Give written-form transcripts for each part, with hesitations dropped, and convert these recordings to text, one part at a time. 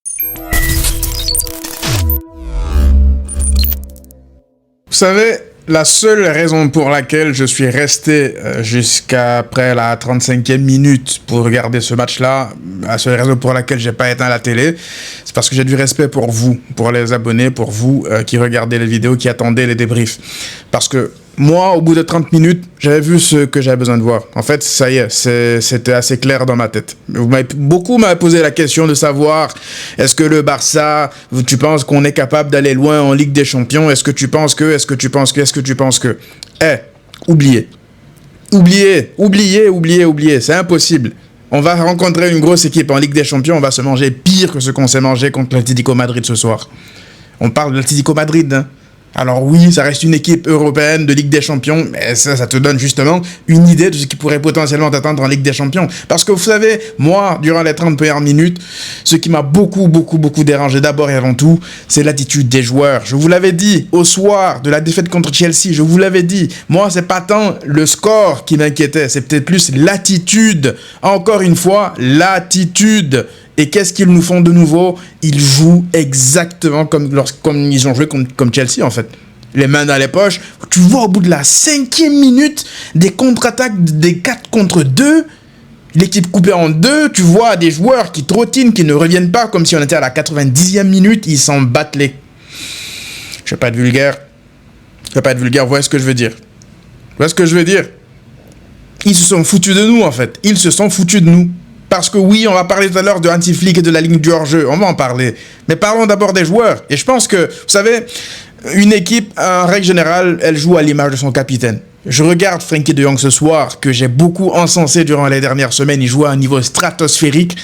Vous savez, la seule raison pour laquelle je suis resté jusqu'après la 35e minute pour regarder ce match-là, la seule raison pour laquelle j'ai pas éteint la télé, c'est parce que j'ai du respect pour vous, pour les abonnés, pour vous qui regardez les vidéos, qui attendez les débriefs. Parce que moi, au bout de 30 minutes, j'avais vu ce que j'avais besoin de voir. En fait, ça y est, c'était assez clair dans ma tête. Beaucoup m'avaient posé la question de savoir, est-ce que le Barça, tu penses qu'on est capable d'aller loin en Ligue des Champions? Est-ce que tu penses que? Oubliez. C'est impossible. On va rencontrer une grosse équipe en Ligue des Champions, on va se manger pire que ce qu'on s'est mangé contre l'Atlético Madrid ce soir. On parle de l'Atlético Madrid, hein. Alors oui, ça reste une équipe européenne de Ligue des Champions, mais ça te donne justement une idée de ce qui pourrait potentiellement t'attendre en Ligue des Champions. Parce que vous savez, moi, durant les 30 premières minutes, ce qui m'a beaucoup dérangé d'abord et avant tout, c'est l'attitude des joueurs. Je vous l'avais dit au soir de la défaite contre Chelsea, je vous l'avais dit. Moi, c'est pas tant le score qui m'inquiétait, c'est peut-être plus l'attitude. Encore une fois, l'attitude. Et qu'est-ce qu'ils nous font de nouveau? Ils jouent exactement comme ils ont joué comme Chelsea, en fait. Les mains dans les poches. Tu vois, au bout de la 5e minute, des contre-attaques des 4 contre 2, l'équipe coupée en deux, tu vois des joueurs qui trottinent, qui ne reviennent pas, comme si on était à la 90e minute, ils s'en battent les... Je vais pas être vulgaire, vous voyez ce que je veux dire. Ils se sont foutus de nous, en fait. Parce que oui, on va parler tout à l'heure de Hansi Flick et de la ligne du hors-jeu, on va en parler. Mais parlons d'abord des joueurs. Et je pense que, vous savez, une équipe, en règle générale, elle joue à l'image de son capitaine. Je regarde Frenkie de Jong ce soir, que j'ai beaucoup encensé durant les dernières semaines. Il joue à un niveau stratosphérique.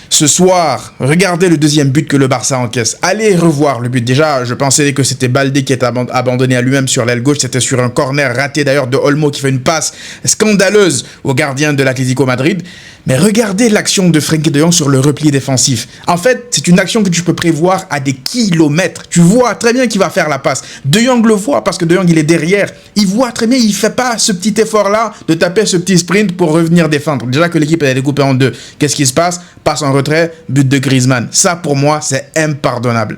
Ce soir, regardez le deuxième but que le Barça encaisse. Allez revoir le but. Déjà, je pensais que c'était Baldé qui était abandonné à lui-même sur l'aile gauche. C'était sur un corner raté d'ailleurs de Olmo qui fait une passe scandaleuse au gardien de l'Atlético Madrid. Mais regardez l'action de Frenkie de Jong sur le repli défensif. En fait, c'est une action que tu peux prévoir à des kilomètres. Tu vois très bien qu'il va faire la passe. De Jong le voit parce que De Jong, il est derrière. Il voit très bien, il ne fait pas ce petit effort-là de taper ce petit sprint pour revenir défendre. Déjà que l'équipe est découpée en deux. Qu'est-ce qui se passe? Passe en retrait, but de Griezmann. Ça, pour moi, c'est impardonnable.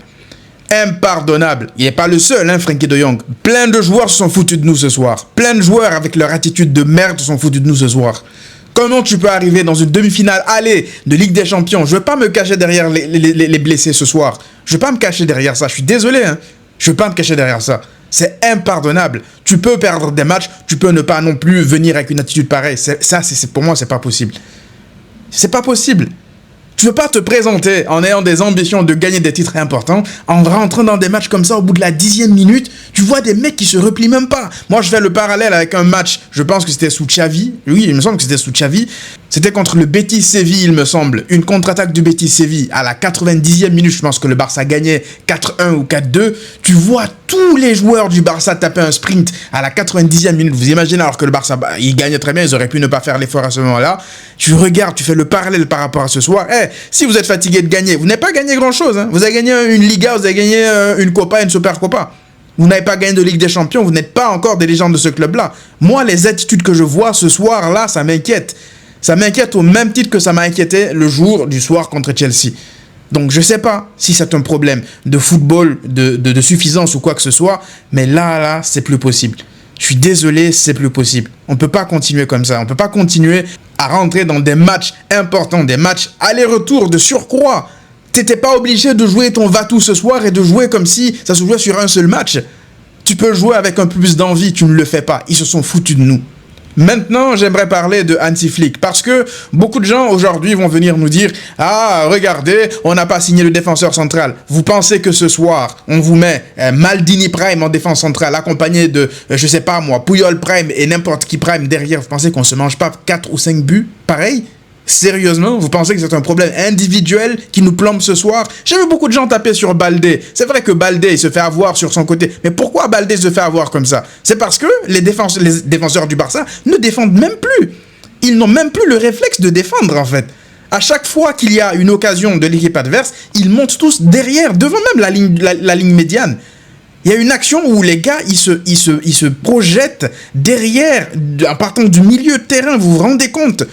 Il n'est pas le seul, hein, Frenkie de Jong. Plein de joueurs se sont foutus de nous ce soir. Plein de joueurs avec leur attitude de merde se sont foutus de nous ce soir. Comment tu peux arriver dans une demi-finale de Ligue des Champions? Je ne veux pas me cacher derrière les blessés ce soir. Je ne veux pas me cacher derrière ça. Je suis désolé, hein. Je ne veux pas me cacher derrière ça. C'est impardonnable. Tu peux perdre des matchs, tu peux ne pas non plus venir avec une attitude pareille. Pour moi, c'est pas possible. C'est pas possible. Tu ne peux pas te présenter en ayant des ambitions de gagner des titres importants, en rentrant dans des matchs comme ça au bout de la 10e minute, tu vois des mecs qui se replient même pas. Moi, je fais le parallèle avec un match, je pense que c'était sous Xavi. Oui, il me semble que c'était sous Xavi. C'était contre le Betis Séville, il me semble. Une contre-attaque du Betis Séville à la 90e minute. Je pense que le Barça gagnait 4-1 ou 4-2. Tu vois tous les joueurs du Barça taper un sprint à la 90e minute. Vous imaginez, alors que le Barça, il gagnait très bien. Ils auraient pu ne pas faire l'effort à ce moment-là. Tu regardes, tu fais le parallèle par rapport à ce soir. Si vous êtes fatigué de gagner, vous n'avez pas gagné grand-chose, hein. Vous avez gagné une Liga, vous avez gagné une Copa, une Super Copa. Vous n'avez pas gagné de Ligue des Champions. Vous n'êtes pas encore des légendes de ce club-là. Moi, les attitudes que je vois ce soir-là, ça m'inquiète. Ça m'inquiète au même titre que ça m'a inquiété le jour du soir contre Chelsea. Donc je ne sais pas si c'est un problème de football, de suffisance ou quoi que ce soit, mais là, c'est plus possible. Je suis désolé, c'est plus possible. On ne peut pas continuer comme ça. On ne peut pas continuer à rentrer dans des matchs importants, des matchs aller-retour de surcroît. Tu n'étais pas obligé de jouer ton va-tout ce soir et de jouer comme si ça se jouait sur un seul match. Tu peux jouer avec un peu plus d'envie, tu ne le fais pas. Ils se sont foutus de nous. Maintenant, j'aimerais parler de Hansi Flick parce que beaucoup de gens aujourd'hui vont venir nous dire « Ah, regardez, on n'a pas signé le défenseur central. » Vous pensez que ce soir, on vous met Maldini Prime en défense centrale accompagné de, je sais pas moi, Puyol Prime et n'importe qui Prime derrière. Vous pensez qu'on se mange pas 4 ou 5 buts pareil? Sérieusement, vous pensez que c'est un problème individuel qui nous plombe ce soir? J'ai vu beaucoup de gens taper sur Baldé. C'est vrai que Baldé, il se fait avoir sur son côté. Mais pourquoi Baldé se fait avoir comme ça? C'est parce que les défenseurs du Barça ne défendent même plus. Ils n'ont même plus le réflexe de défendre, en fait. À chaque fois qu'il y a une occasion de l'équipe adverse, ils montent tous derrière, devant même la ligne médiane. Il y a une action où les gars, ils se projettent derrière, en partant du milieu de terrain, vous vous rendez compte?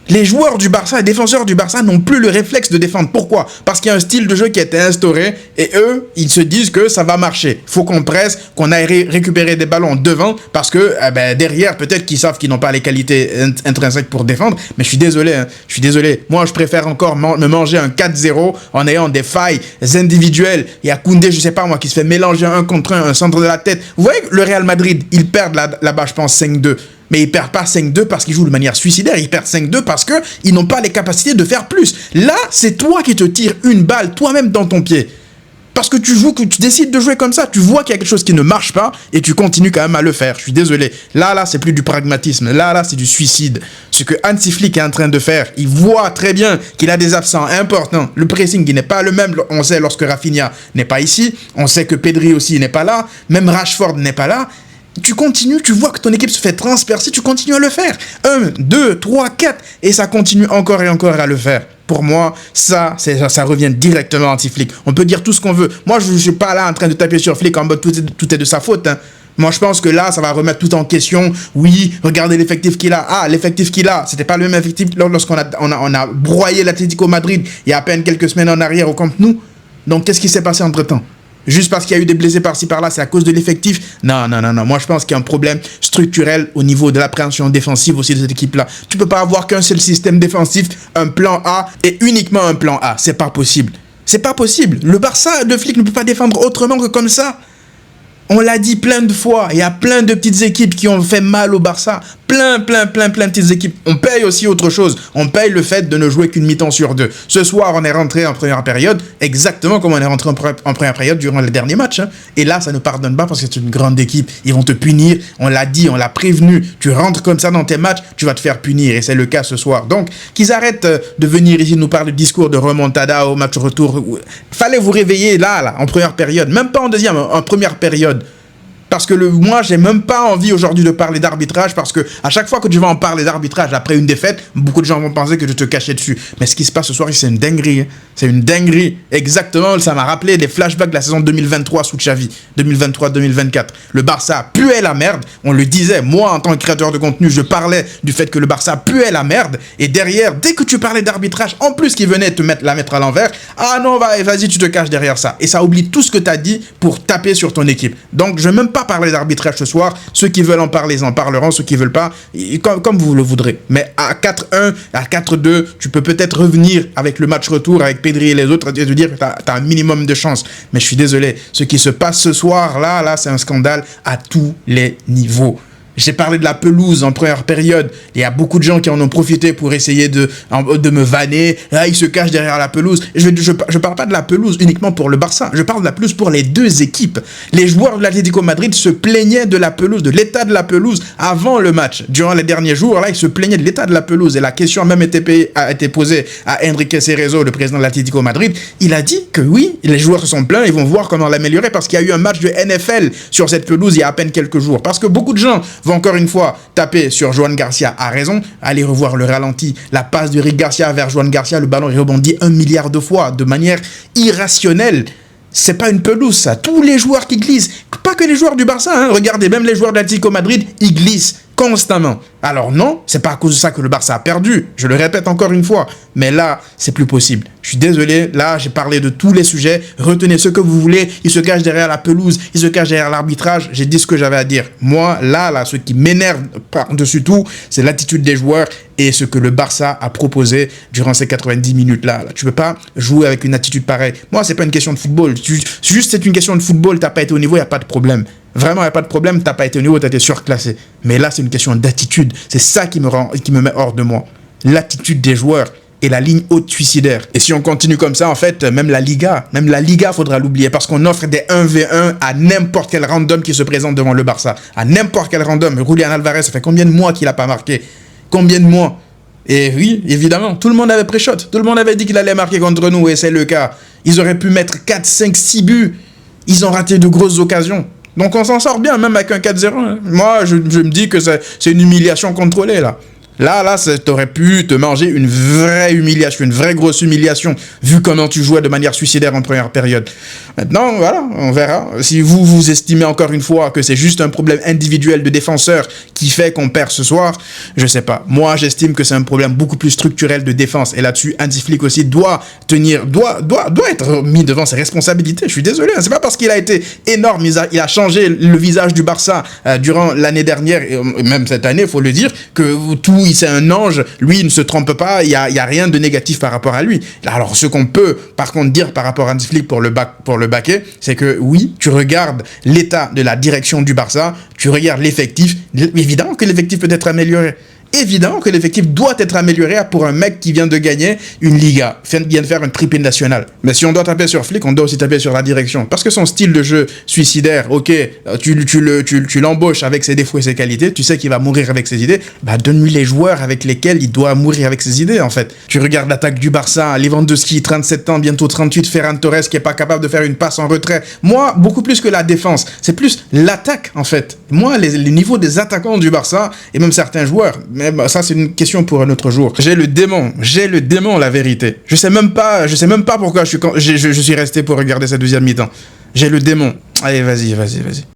Les joueurs du Barça, les défenseurs du Barça n'ont plus le réflexe de défendre. Pourquoi? Parce qu'il y a un style de jeu qui a été instauré et eux, ils se disent que ça va marcher. Il faut qu'on presse, qu'on aille récupérer des ballons devant parce que derrière, peut-être qu'ils savent qu'ils n'ont pas les qualités intrinsèques pour défendre. Mais je suis désolé, hein, je suis désolé. Moi, je préfère encore me manger un 4-0 en ayant des failles individuelles. Il y a Koundé, je sais pas moi, qui se fait mélanger un contre un centre de la tête. Vous voyez, le Real Madrid, ils perdent là-bas, je pense, 5-2. Mais ils ne perdent pas 5-2 parce qu'ils jouent de manière suicidaire, ils perdent 5-2 parce qu'ils n'ont pas les capacités de faire plus. Là, c'est toi qui te tires une balle toi-même dans ton pied. Parce que tu décides de jouer comme ça, tu vois qu'il y a quelque chose qui ne marche pas et tu continues quand même à le faire. Je suis désolé. Là, c'est plus du pragmatisme. Là, c'est du suicide. Ce que Hansi Flick est en train de faire, il voit très bien qu'il a des absents importants. Le pressing, il n'est pas le même. On sait lorsque Rafinha n'est pas ici. On sait que Pedri aussi n'est pas là. Même Rashford n'est pas là. Tu continues, tu vois que ton équipe se fait transpercer, tu continues à le faire. 1, 2, 3, 4, et ça continue encore et encore à le faire. Pour moi, ça revient directement à Hansi Flick. On peut dire tout ce qu'on veut. Moi, je ne suis pas là en train de taper sur Flick en mode tout est de sa faute. Hein. Moi, je pense que là, ça va remettre tout en question. Oui, regardez l'effectif qu'il a. Ah, l'effectif qu'il a, c'était pas le même effectif lorsqu'on a broyé l'Atlético Madrid il y a à peine quelques semaines en arrière au Camp Nou. Donc, qu'est-ce qui s'est passé entre-temps ? Juste parce qu'il y a eu des blessés par-ci par-là, c'est à cause de l'effectif. Non. Moi, je pense qu'il y a un problème structurel au niveau de l'appréhension défensive aussi de cette équipe-là. Tu peux pas avoir qu'un seul système défensif, un plan A et uniquement un plan A. C'est pas possible. C'est pas possible. Le Barça de Flick ne peut pas défendre autrement que comme ça. On l'a dit plein de fois, il y a plein de petites équipes qui ont fait mal au Barça. Plein de petites équipes. On paye aussi autre chose. On paye le fait de ne jouer qu'une mi-temps sur 2. Ce soir, on est rentré en première période, exactement comme on est rentré en première période durant le dernier match. Hein. Et là, ça ne pardonne pas parce que c'est une grande équipe. Ils vont te punir. On l'a dit, on l'a prévenu. Tu rentres comme ça dans tes matchs, tu vas te faire punir. Et c'est le cas ce soir. Donc, qu'ils arrêtent de venir ici nous parler de discours de remontada au match retour. Fallait vous réveiller là, en première période. Même pas en deuxième, en première période. Parce que moi, j'ai même pas envie aujourd'hui de parler d'arbitrage parce que à chaque fois que tu vas en parler d'arbitrage après une défaite, beaucoup de gens vont penser que je te cachais dessus. Mais ce qui se passe ce soir, c'est une dinguerie. Hein. C'est une dinguerie. Exactement, ça m'a rappelé les flashbacks de la saison 2023 sous Xavi. 2023-2024. Le Barça puait la merde. On le disait. Moi, en tant que créateur de contenu, je parlais du fait que le Barça puait la merde. Et derrière, dès que tu parlais d'arbitrage, en plus qu'ils venaient te la mettre à l'envers, ah non, vas-y, tu te caches derrière ça. Et ça oublie tout ce que tu as dit pour taper sur ton équipe. Donc, je ne vais même pas parler d'arbitrage ce soir. Ceux qui veulent en parler, ils en parleront. Ceux qui veulent pas, comme vous le voudrez. Mais à 4-1, à 4-2, tu peux peut-être revenir avec le match retour, avec Pedri et les autres, et te dire que tu as un minimum de chance. Mais je suis désolé. Ce qui se passe ce soir, là, c'est un scandale à tous les niveaux. J'ai parlé de la pelouse en première période. Il y a beaucoup de gens qui en ont profité pour essayer de me vanner. Là, ils se cachent derrière la pelouse. Je parle pas de la pelouse uniquement pour le Barça. Je parle de la pelouse pour les deux équipes. Les joueurs de l'Atlético Madrid se plaignaient de la pelouse, de l'état de la pelouse avant le match. Durant les derniers jours, là, ils se plaignaient de l'état de la pelouse. Et la question a même été posée à Enrique Cerezo, le président de l'Atlético Madrid. Il a dit que oui, les joueurs se sont plaints. Ils vont voir comment l'améliorer parce qu'il y a eu un match de NFL sur cette pelouse il y a à peine quelques jours. Parce que beaucoup de gens vont encore une fois taper sur Joan Garcia à raison. Allez revoir le ralenti. La passe de Rick Garcia vers Joan Garcia, le ballon est rebondi 1 milliard de fois de manière irrationnelle. C'est pas une pelouse, ça. Tous les joueurs qui glissent, pas que les joueurs du Barça, hein. Regardez, même les joueurs de l'Atlético Madrid, ils glissent constamment. Alors non, c'est pas à cause de ça que le Barça a perdu. Je le répète encore une fois. Mais là, c'est plus possible. Je suis désolé. Là, j'ai parlé de tous les sujets. Retenez ce que vous voulez. Ils se cachent derrière la pelouse. Ils se cachent derrière l'arbitrage. J'ai dit ce que j'avais à dire. Moi, là, ce qui m'énerve par-dessus tout, c'est l'attitude des joueurs et ce que le Barça a proposé durant ces 90 minutes-là. Tu peux pas jouer avec une attitude pareille. Moi, c'est pas une question de football. C'est une question de football. T'as pas été au niveau, il n'y a pas de problème. Vraiment, il n'y a pas de problème, t'as pas été au niveau, t'as été surclassé. Mais là, c'est une question d'attitude. C'est ça qui me met hors de moi. L'attitude des joueurs et la ligne haute suicidaire. Et si on continue comme ça, en fait, même la Liga, faudra l'oublier parce qu'on offre des 1v1 à n'importe quel random qui se présente devant le Barça. À n'importe quel random. Julián Alvarez, ça fait combien de mois qu'il a pas marqué? Combien de mois? Et oui, évidemment, tout le monde avait pré-shot. Tout le monde avait dit qu'il allait marquer contre nous et c'est le cas. Ils auraient pu mettre 4, 5, 6 buts. Ils ont raté de grosses occasions. Donc on s'en sort bien, même avec un 4-0. Hein. Moi, je me dis que c'est une humiliation contrôlée, là. Là, t'aurais pu te manger une vraie humiliation, une vraie grosse humiliation, vu comment tu jouais de manière suicidaire en première période. Maintenant, voilà, on verra. Si vous estimez encore une fois que c'est juste un problème individuel de défenseur qui fait qu'on perd ce soir, je sais pas. Moi, j'estime que c'est un problème beaucoup plus structurel de défense. Et là-dessus, Hansi Flick aussi doit être mis devant ses responsabilités. Je suis désolé, hein. C'est pas parce qu'il a été énorme, il a changé le visage du Barça durant l'année dernière, et même cette année, il faut le dire, que tout, c'est un ange, lui, il ne se trompe pas, il y a rien de négatif par rapport à lui. Alors, ce qu'on peut, par contre, dire par rapport à Hansi Flick pour le baquet, c'est que oui, tu regardes l'état de la direction du Barça, tu regardes l'effectif, évidemment que l'effectif peut être amélioré. Évidemment que l'effectif doit être amélioré pour un mec qui vient de gagner une Liga, vient de faire un triplé national. Mais si on doit taper sur Flick, on doit aussi taper sur la direction. Parce que son style de jeu suicidaire, ok, tu l'embauches avec ses défauts et ses qualités, tu sais qu'il va mourir avec ses idées, bah donne-lui les joueurs avec lesquels il doit mourir avec ses idées, en fait. Tu regardes l'attaque du Barça, Lewandowski, 37 ans, bientôt 38, Ferran Torres qui est pas capable de faire une passe en retrait. Moi, beaucoup plus que la défense, c'est plus l'attaque, en fait. Moi, les niveaux des attaquants du Barça, et même certains joueurs, mais ça, c'est une question pour un autre jour. J'ai le démon, la vérité. Je sais même pas pourquoi je suis resté pour regarder cette deuxième mi-temps. J'ai le démon. Allez, vas-y.